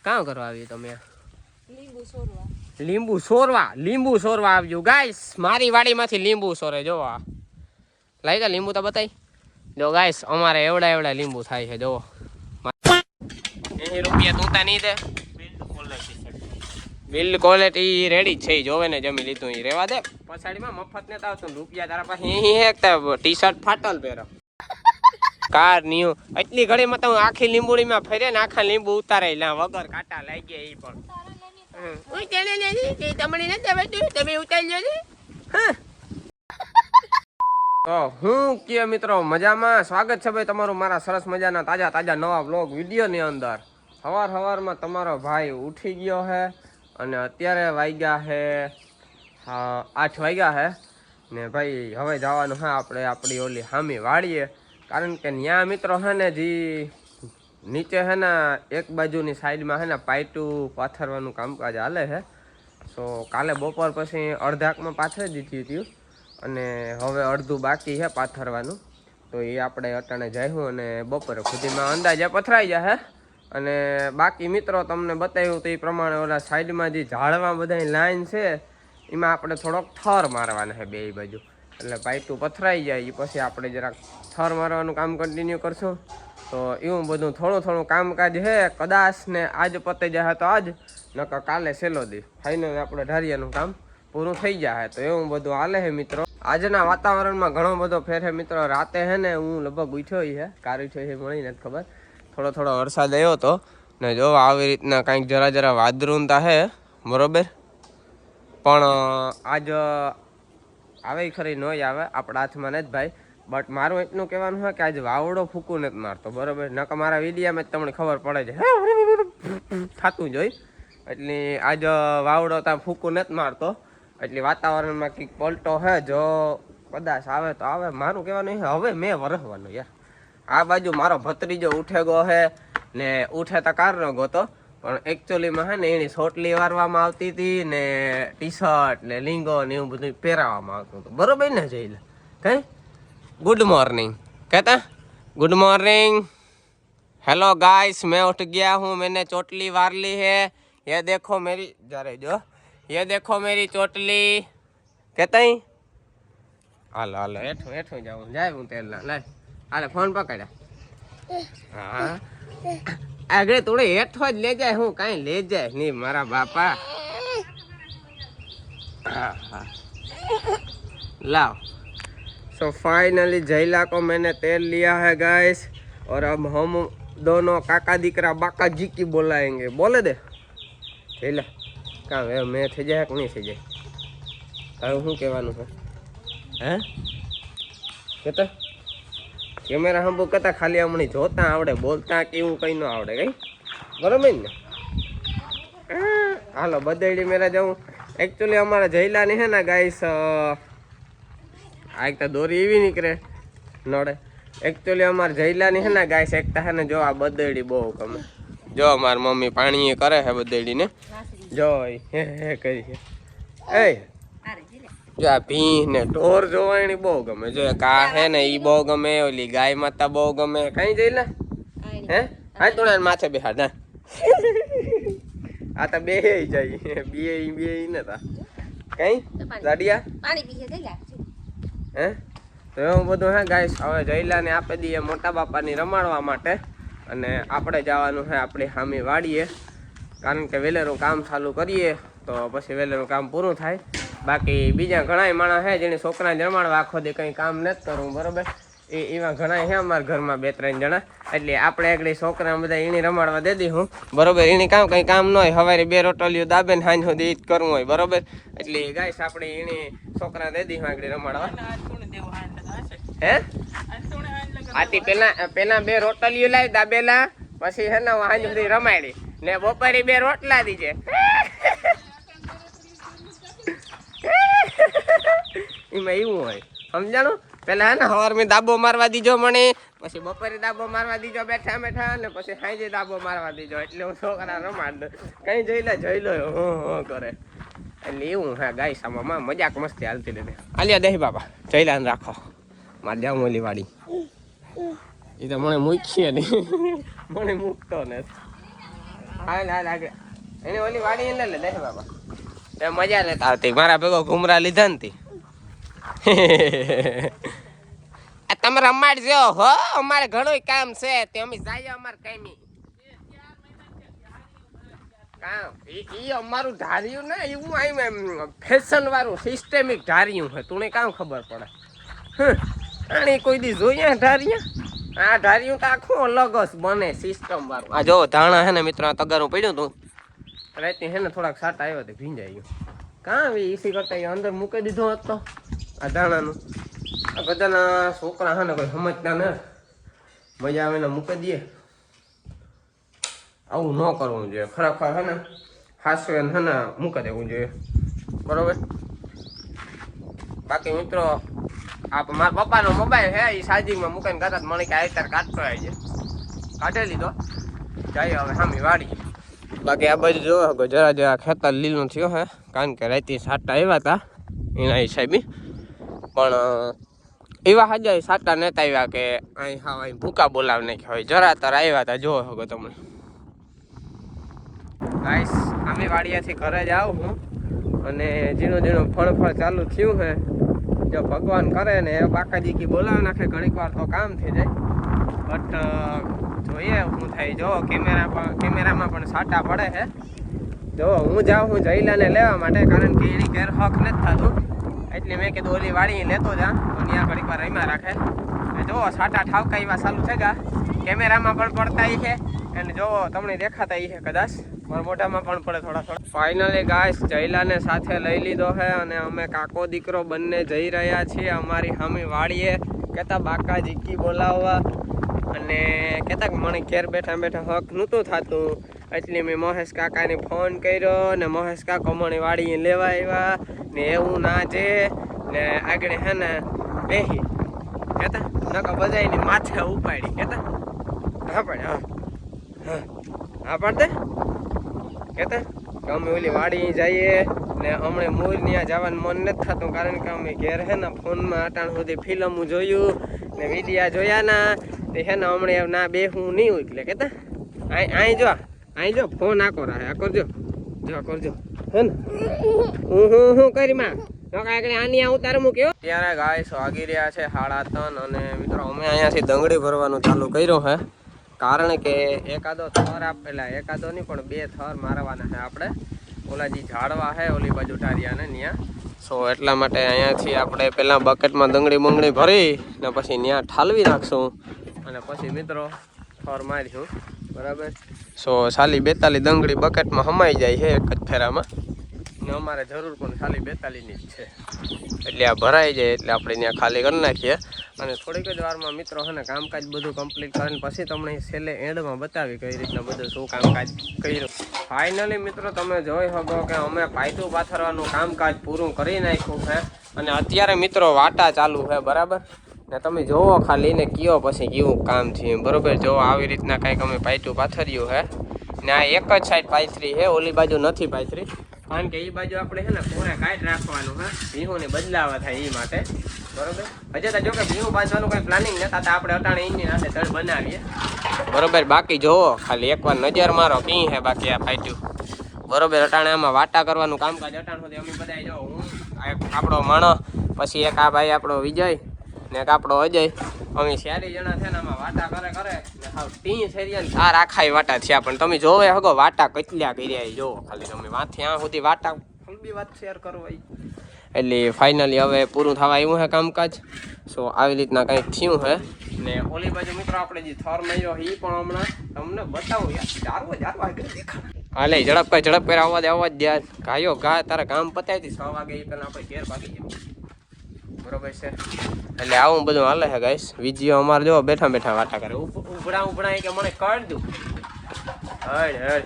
કામ કરવા આવ્યું તમે? લીંબુ સોરવા આવ્યું ગાઈસ. મારી વાડીમાંથી લીંબુ સોરે. જોવા લાગ્યા લીંબુ તો બતાય. જો ગાઈસ અમારે એવડા લીંબુ થાય છે. જોવો 80 રૂપિયા તૂતા નહીં દે. બિલ્ડ ક્વોલિટી રેડી છે. જોવે ને જમી લીધું એ રેવા દે. પછાડીમાં મફત ને આવતું રૂપિયા તારા પાસે ટી શર્ટ ફાટલ પહેરો. કાર ન્યુ એટલી ઘડીમાં તો આખી લીંબુડીમાં ફરે ને આખા લીંબુ ઉતારે વગર કાંટા લાગી ગયા. એ પણ હું કે મિત્રો મજામાં. સ્વાગત છે ભાઈ તમારું મારા સરસ મજાના તાજા નવા વ્લોગ વિડીયો ની અંદર. સવારમાં તમારો ભાઈ ઉઠી ગયો હે અને અત્યારે વાગ્યા હે 8 વાગ્યા હે ને ભાઈ હવે જવાનું હે આપણે આપણી ઓલી હામી વાળીએ. કારણ કે ત્યાં મિત્રો હે ને જી નીચે હે ને એક બાજુની સાઈડમાં હે ને પાઇટું પાથરવાનું કામકાજ હાલે છે. સો કાલે બપોર પછી અડધાકમાં પાથરી દીધી હતી અને હવે અડધું બાકી છે પાથરવાનું. તો એ આપણે અટાણે જઈશું અને બપોરે સુધીમાં અંદાજે પથરાઈ જશે. અને બાકી મિત્રો તમને બતાવ્યું તો એ પ્રમાણે ઓલા સાઈડમાં જે ઝાડમાં બધા લાઈન છે એમાં આપણે થોડોક થર મારવાના છે બે બાજુ. એટલે પાઇટું પથરાઈ જાય એ પછી આપણે જરાક થર મારવાનું કામ કન્ટિન્યુ કરશું. તો એવું બધું થોડું કામકાજ છે. કદાચ ને આજ પતી જાય તો આજ, નકર કાલે છેલ્લો દી ફાઇનલ આપણે ઢારિયાનું કામ પૂરું થઈ જાય. તો એવું બધું હાલે છે મિત્રો. આજના વાતાવરણમાં ઘણો બધો ફેર છે મિત્રો. રાતે છે ને હું લગભગ ઉઠ્યો છે, કાર ઉઠ્યો છે મળી નથી ખબર. થોડો વરસાદ આવ્યો હતો ને જો આવી રીતના કંઈક જરા વાદરુંતા છે બરોબર. પણ આજ આવે ખરી ન આવે આપણા હાથમાં નથી ભાઈ. બટ મારું એટલું કહેવાનું હોય કે આજે વાવડો ફૂકું નથી મારતો બરોબર. નકર મારા વિડીયામાં જ તમને ખબર પડે છે થતું જોઈ. એટલે આજ વાવડો ત્યાં ફૂકું નથી મારતો. એટલે વાતાવરણમાં કંઈક પલટો છે. જો કદાચ આવે તો આવે. મારું કહેવાનું હવે મેં વરસવાનું યાર. આ બાજુ મારો ભત્રીજો ઉઠે ગયો હે ને ઉઠે તો કાર ન ગોતો. પણ એકચ્યુઅલીમાં હે ને એની સોટલી વારવામાં આવતી હતી ને ટી શર્ટ ને લીંગો ને એવું બધું પહેરાવવામાં આવતું હતું બરોબર ને. જઈ લે કઈ गुड मॉर्निंग कहता गुड मॉर्निंग हेलो गाइस मैं उठ गया हूँ. मैंने चोटली वार ली है. ये देखो मेरी जरे जो ये देखो मेरी चोटली. कहता ही हालो हालो हेठो जाऊँ जाए हूँ तेल ला हाले फोन पकड़ा. हाँ आगे थोड़े हेठो ज ले जाए हूँ कहीं ले जाए नहीं मारा बापा. हाँ हाँ लाओ. सो फाइनली जैला को मैंने तेल लिया है गाइस. और अब हम दोनों काका दीकरा बाका जी की बोलाएंगे. बोले दे जैला काम है मैं थी जाए कि नहीं थी जाए तारू शू कहवानुं है हैं कहता कैमेरा हम कहता खाली हमणी जोता आवड़े बोलता केवुं कई न आवड़े कई बराबर ने. हालो बदेड़ी मेरा जाऊँ. एक्चुअली हमारा जैला नहीं है ना गाइस आ एक दोरी एवी निकले नड़े. एक्चुअली अमार जैलानी है ना गाय एकता है ने जो आ बदेड़ी बहु गमे. जो अमार मम्मी पानी करे है बदेड़ी ने जो हे करी है ए जो आ भी ने ढोर जोवाणी बहु गमे. जो का है ने ई बहु गमे. ओली गाय माता बहु गमे. कहीं जैला हैं हाय तोड़ा माथे बेहाड ना आ तो बे जाई बे ने ता कहीं लाडिया पानी पीए देला હે. તો એવું બધું હે ગાઈસ. હવે જયલાને આપી દઈએ મોટા બાપાની રમાડવા માટે અને આપણે જવાનું છે આપણી હામી વાડીએ. કારણ કે વહેલેરું કામ ચાલુ કરીએ તો પછી વહેલેરું કામ પૂરું થાય. બાકી બીજા ઘણા માણસ છે જેને છોકરાને રમાડવા આખો દે કંઈ કામ નથી કરવું બરોબર. એવા ઘણા છે અમારા ઘરમાં 2-3 જણા. એટલે આપણે એકડી છોકરા બધા એની રમાડવા દે દઈશું બરોબર. એની કંઈ કામ ન હોય. સવારે 2 રોટલીઓ દાબે ને સાંજ સુધી ઈ જ કરવું હોય બરોબર. એટલે ગાઈસ આપણે એની છોકરા દે દઈશું આગળ રમાડવા. હે આથી પેલા 2 રોટલીઓ લાવી દાબેલા પછી હે ને સાંજ સુધી રમાડી ને બપોરે 2 રોટલા દીજે. એમાં એવું હોય સમજાણું. પેલા હે ને સવારમાં દાબો મારવા દીજો મને, પછી બપોરે દાબો મારવા દીજો બેઠા ને પછી સાંજે દાબો મારવા દીજો. એટલે હું છોકરા રમાડ કઈ જોઈ લો હો કરે. એટલે એવું હા ગાઈસ આમાં મજાક મસ્તી હાલતી રહે. આલિયા દહી બાબા જઈલા ને રાખો મારે જાઉં ઓલી વાડી. એ તો મને મૂકીએ નહીં મને મૂકતો નથી. હાલ આગળ એને ઓલી વાડી લે લે દેખ બાબા એ મજા લેતા આવતી મારા ભેગો ઘુમરા લીધા ને તમે રમાડજો હો અમારે ઘણું કામ છે તે અમે જાય અમારે કામી કામ ઈ અમારું ધાર્યું ને એવું આમ ફેશન વાળું સિસ્ટેમિક ધાર્યું છે તું કામ ખબર પડે આની કોઈ દી જોઈએ ધાર્યા આ ધાર્યું તો આખું અલગ જ બને સિસ્ટમ વાળું આ જો ધાણા હે ને મિત્રો આ તગારું પડ્યું તું રાતે હે ને થોડાક સાટા આવ્યો તો ભીંજાઈ ગયો કાં ઈસી કરતા એ અંદર મૂકી દીધો હતો આ ધાણાનું આ બધાના છોકરા હે ને કોઈ સમજતા ને મજા આવે ને મૂકી દઈએ આવું ન કરવું જોઈએ ખરેખર હે ને હાસવે હે ને મૂકી દેવું જોઈએ બરોબર બાકી મિત્રો આ મારા પપ્પાનો મોબાઈલ હે એ ચાર્જિંગમાં મૂકીને કદાચ મને કે અત્યારે કાઢતો આવી જાય કાઢે લીધો જાય હવે સામી વાડી બાકી આ બાજુ જોવો જરા ખેતર લીલું થયો હે કારણ કે રાતે સાટા આવ્યા હતા એના હિસાબે પણ એવા હજાર સાટા નતા આવ્યા કે અહીં હા અહીં ભૂકા બોલાવી નાખ્યા હોય જરા તર આવ્યા હતા જોવો હગો તમે ગાઈસ અમે વાડિયાથી ઘરે જ આવું હું અને ઝીણું ફળ ચાલુ થયું હે જો ભગવાન કરે ને એ બાકાજી કી બોલાવી નાખે ઘણીક વાર તો કામ થઈ જાય બટ જોઈએ શું થાય જો કેમેરામાં પણ સાટા પડે છે જો હું જાઉં હું જઈલાને લેવા માટે કારણ કે એની ઘેર હક નથી થતું એટલે મેં કીધું ઓલી વાડી લેતો જા અને ત્યાં ઘડીક વાર રમ્યા રાખે જો સાટા ઠાવકા એવા ચાલુ થઈ ગયા કેમેરામાં પણ પડતા છે અને જો તમને દેખાતા છે કદાચ મારા મોઢામાં પણ પડે થોડા ફાઇનલી ગાઈસ જયલાને સાથે લઈ લીધો છે અને અમે કાકો દીકરો બંને જઈ રહ્યા છીએ અમારી સામી વાડીએ કહેતા બાકા જીકી બોલાવવા અને કહેતા કે મને ઘેર બેઠા હક નહોતું થતું એટલે મેં મહેશ કાકાને ફોન કર્યો ને મહેશ કાકો મને વાડીએ લેવા આવ્યા ને એવું ના છે ને આગળ હે ને બેહી કહેતા નકા બધાની માથે ઉપાડી કહેતા હા પડે હા પડતે કહેતા કે અમે ઓલી વાડી જઈએ ને હમણે મોર ત્યાં જવાનું મન નથી થતું કારણ કે અમે ઘેર હે ને ફોનમાં અટાણ સુધી ફિલ્મો જોયું ને વિડીયા જોયા ના તે હે ને હમણે ના બેહું નહીં હોય એટલે કહેતા અહીં જો ફોન આ કરજો હે ને હું કરી માં આગળ આની ઉતાર મૂક્યો ત્યારે ગાય વાગી રહ્યા છે 3:30 અને મિત્રો અમે અહીંયાથી દંગડી ભરવાનું ચાલુ કર્યું હે કારણ કે એકાદો થર એકાદો નહીં પણ 2 થર મારવાના છે આપણે ઓલા જે ઝાડવા છે ઓલી બાજુ ટારિયાને ત્યાં સો એટલા માટે અહીંયાથી આપણે પહેલાં બકેટમાં દંગડી બંગડી ભરી ને પછી ત્યાં ઠાલવી નાખશું અને પછી મિત્રો થર મારીશું બરાબર સો 42 દંગડી બકેટમાં હમાઈ જાય છે એક જ ફેરામાં ને અમારે જરૂર પણ 42ની જ છે એટલે આ ભરાઈ જાય એટલે આપણે ત્યાં ખાલી કરી નાખીએ અને થોડીક જ વારમાં મિત્રો છે ને કામકાજ બધું કમ્પ્લીટ કરીને પછી તમને છેલ્લે એન્ડમાં બતાવી કઈ રીતના બધું શું કામકાજ કર્યું ફાઇનલી મિત્રો તમે જોઈ શકો કે અમે પાયતું પાથરવાનું કામકાજ પૂરું કરી નાખ્યું છે અને અત્યારે મિત્રો વાટા ચાલુ છે બરાબર ને તમે જોવો ખાલી ને કયો પછી કેવું કામ છે બરાબર જો આવી રીતના કંઈક અમે પાયતું પાથર્યું છે ને આ એક જ સાઈડ પાથરી છે ઓલી બાજુ નથી પાથરી કારણ કે એ બાજુ આપણે છે ને પૂરા કાઢ રાખવાનું હે ભીહુને બદલાવા થાય એ માટે બરોબર હજે તો જો કે ભીહું બાંધવાનું કોઈ પ્લાનિંગ નતા તો આપણે અટાણે એની સાથે દળ બનાવીએ બરોબર બાકી જોવો ખાલી એકવાર નજર મારો કી હે બાકી આ ફાટ્યું બરોબર અટાણે આમાં વાટા કરવાનું કામકાજ અટાણ સુધી અમે બધા જો હું આપણો માણો પછી એક આ ભાઈ આપણો વિજય ને એક આપણો અજય અમે 4 જણા છે ને આમાં વાટા કરે ને હાવ ટી શેરિયા 4 આખા વાટા થયા પણ તમે જોવે હગો વાટા કેટલા કર્યા જોવો ખાલી તમે વાંથી આ સુધી વાટા ખુલ્લી વાત શેર કરો એટલે ફાઇનલી હવે પૂરું થવા આવ્યું છે કામકાજ સો આવી રીતના કંઈક થયું છે ને ઓલી બાજુ મિત્રો આપણે જે થર મળ્યો એ પણ હમણાં તમને બતાવું યાર હાલે ઝડપ કરી અવાજ દે ગાયો ગા તારા કામ પતાવી 6 વાગે એ પહેલાં આપણે ઘેર ભાગી જાય બરોબર છે એટલે આવું બધું હાલે છે ગાઈસ વિજીઓ અમારે જો બેઠા વાટા કરે ઉભડા કે મને કર દઉં હડ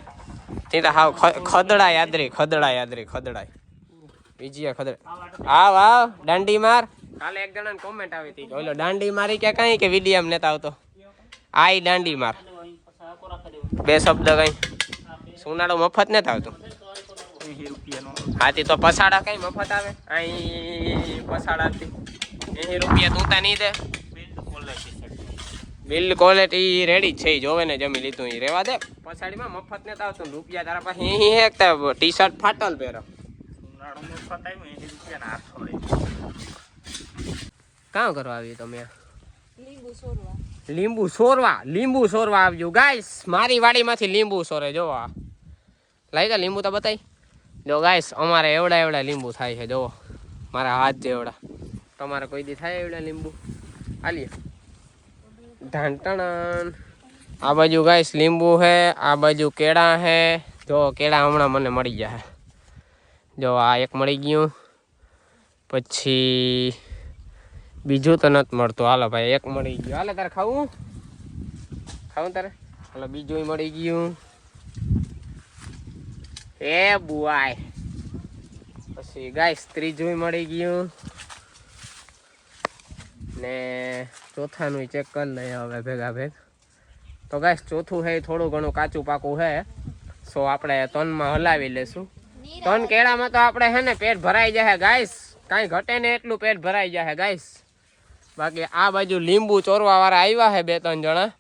તીતા હાવ ખદડા યાદરી વિજીયા ખદડા આવ દાંડી માર કાલે એક જણાને કોમેન્ટ આવી હતી ઓલો દાંડી મારી કે કઈ કે વિડીયો એમ નેતા આવતો આઈ દાંડી માર 2 શબ્દ કઈ સુનાડો મફત નથી આવતું હાથી તો પસાડા કઈ મફત આવે અહીં પસાડાથી 80 રૂપિયા તું તા નહીં દે બિલ્ડ ક્વોલિટી રેડી છે, જોવે ને જમી લીધું એ રેવા દે. પછાડીમાં મફત ને આવતું રૂપિયા તારા પાસે અહીં હેકતા ટી શર્ટ ફાટલ પહેરો. કામ કરવા આવી તમે? લીંબુ સોરવા આવ્યું ગાઈસ. મારી વાડીમાંથી લીંબુ સોરે જોવા લાગ્યા. લીંબુ તો બતાવી જો ગાઈસ. અમારે એવડા લીંબુ થાય છે જોવો, મારા હાથ જેવડા. તમારે કોઈ દી થાય એવડા લીંબુ? આલીએ ઢાંટણ. આ બાજુ ગાઈસ લીંબુ હે, આ બાજુ કેળા હે. જો કેળા હમણાં મને મળી ગયા. જો આ એક મળી ગયું, પછી બીજું તો નથી મળતું. હાલો ભાઈ એક મળી ગયું. હાલે તારે ખાવું તારે? હાલો બીજું મળી ગયું. એ બુઆય. પછી ગાઈસ ત્રીજું મળી ગયું ને ચોથાનું ચેક કરી લઈએ હવે ભેગા ભેગ. તો ગાઈસ ચોથું હે થોડું ઘણું કાચું પાકું હે, સો આપણે તનમાં હલાવી લેશું. તન કેળામાં તો આપણે હે ને પેટ ભરાઈ જાય ગાઈસ, કાંઈ ઘટે ને એટલું પેટ ભરાઈ જાય ગાઈસ. બાકી આ બાજુ લીંબુ ચોરવા વાળા આવ્યા હે 2-3 જણા.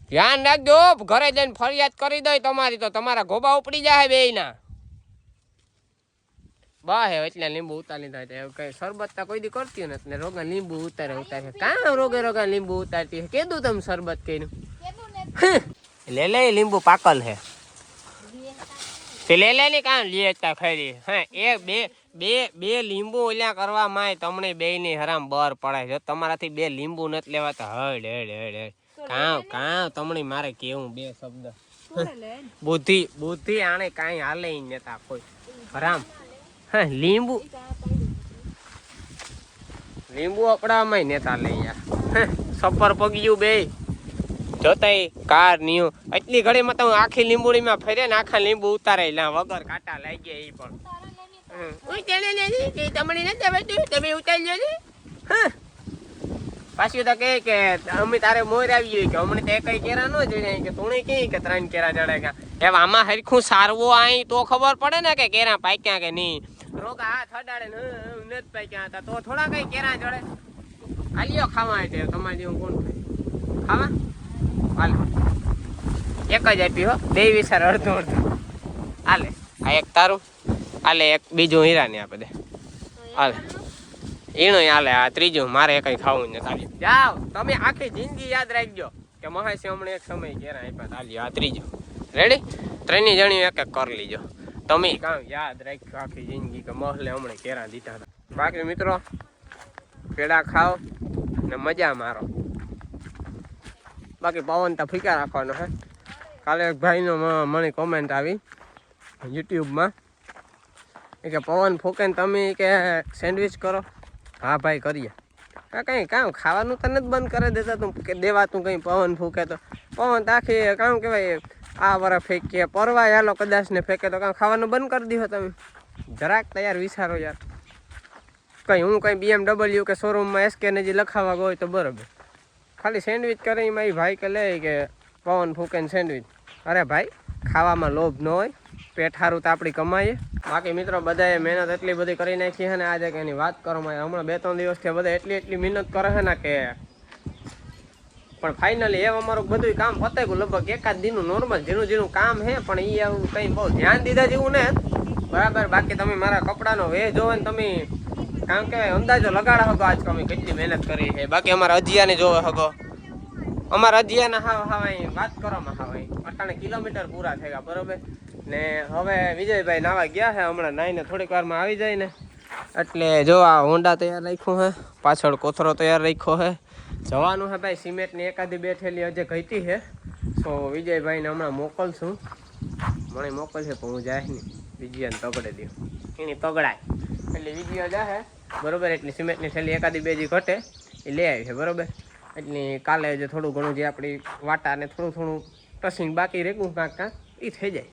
ધ્યાન રાખજો, ઘરે જઈને ફરિયાદ કરી દઈ તમારી તો તમારા ગોબા ઉપડી જાય બેયના. બા હે એટલે લીંબુ ઉતારી લીધા. કઈ શરબત તો કોઈ દી કરતી નથી ને રોગા લીંબુ ઉતારે. કાં રોગે લીંબુ ઉતારતી? કીધું તમે શરબત કર્યું. લે લીંબુ પાકલ હે તે લે ને કાં લેતા ખરી. હા બે લીંબુ ઓલ્યા કરવા માં તમને બે ની હરામ બર પડે. જો તમારાથી 2 લીંબુ નથી લેવાતા હડ કાં તમને મારે કેવું 2 શબ્દ. બુદ્ધિ આને કાંઈ હાલે નતા કોઈ હરામ. હા લીંબુ આપણામાં નેતા લઈ યાર. સફર પગ્યું બે જોતાય કાર નિયો એટલી ઘડીમાં તો આખી લીંબુડીમાં ફરે ને આખા લીંબુ ઉતારે વગર કાંટા લાગી ગયા. એ પણ તમને નથી તમે ઉતારી લો. પાછું તો કે અમે તારે મોર આવી કે અમને તો કઈ કેરા ન જડે કે તું કે 3 કેરા જડે. એવા આમાં હરખું સારવો આઈ તો ખબર પડે ને કે કેરા પાક્યા કે નહીં. રોગા હાથ અડાડે ને નથી પાક્યા હતા તો થોડા કઈ કેરા જડે. આલ્યો ખાવા એટલે તમારે જેવું કોણ ખાવા? હાલે એક જ આપી હો, 2 વિચાર અડધો હાલે. આ એક તારું હાલે, એક બીજું હીરાને આપે દે હાલે. એનું હાલે. આ ત્રીજું મારે કઈ ખાવું નથી. જાઓ તમે આખી જિંદગી યાદ રાખજો કે મહેશ હમણાં એક સમય કેરા આપ્યા. ચાલ્યો આ ત્રીજું રેડી. 3 જણી એક કરી લીજો તમે. કામ યાદ રાખ્યો આખી જિંદગી કે મહલે હમણાં કેરા દીધા હતા. બાકી મિત્રો કેળા ખાઓ ને મજા મારો. બાકી પવન તો ફીકા રાખવાનો હે. કાલે એક ભાઈનો મને કોમેન્ટ આવી યુટ્યુબમાં કે પવન ફૂકે ને તમે કે સેન્ડવિચ કરો. હા ભાઈ કરીએ. કંઈ કામ ખાવાનું તો નથી બંધ કરી દેતા તું કે દેવાતું કંઈ પવન ફૂકે તો. પવન તો આખી કામ કહેવાય આ વરા ફેંકીએ પરવાય હાલો કદાચ ને ફેંકે તો કામ ખાવાનું બંધ કરી દીધો તમે. જરાક તૈયાર વિચારો યાર. કંઈ હું કંઈ BMW કે શોરૂમમાં SK ને જે લખાવા ગયો તો બરાબર. ખાલી સેન્ડવિચ કરે એમાં એ ભાઈ કે લે કે પવન ફૂકે ને સેન્ડવિચ. અરે ભાઈ ખાવામાં લોભ ન હોય, પેટ સારું તો આપણી કમાઈએ. બાકી મિત્રો બધાએ મહેનત એટલી બધી કરી નાખી છે ને આજે કે એની વાત કરવામાં હમણાં 2-3 દિવસથી બધા એટલી મહેનત કરે છે ને કે પણ ફાઇનલી એમ અમારું બધું કામ પતે ગયું. લગભગ 1 દિનનું નોર્મલ ઝીણું કામ છે પણ એ એવું કંઈ બહુ ધ્યાન દીધા જેવું ને બરાબર. બાકી તમે મારા કપડાનો વેહ જોવે ને તમે કામ કહેવાય અંદાજો લગાડા શકો આજ અમે કેટલી મહેનત કરી છે. બાકી અમારા અજિયાને જોવે શકો. અમારા અજિયાના હા વાત કરવામાં હા 58 કિલોમીટર પૂરા થઈ ગયા બરાબર. ને હવે વિજયભાઈ નાવા ગયા છે હમણાં. નાઈને થોડીક વારમાં આવી જાય ને એટલે જો આ હોન્ડા તૈયાર રાખ્યું છે, પાછળ કોથરો તૈયાર રાખ્યો છે. જવાનું છે ભાઈ સિમેન્ટની 1-2 થેલી હજે ઘટી છે. તો વિજયભાઈને હમણાં મોકલશું. મને મોકલશે પણ હું જાય નહીં. વિજયાને તગડે દઉં એની તગડાય એટલે વિજય જાહે બરાબર. એટલે સિમેન્ટની થેલી 1-2 જે ઘટે એ લઈ આવી છે બરાબર. એટલે કાલે જે થોડું ઘણું જે આપણી વાટા ને થોડું ટસિંગ બાકી રેકું કાંક એ થઈ જાય.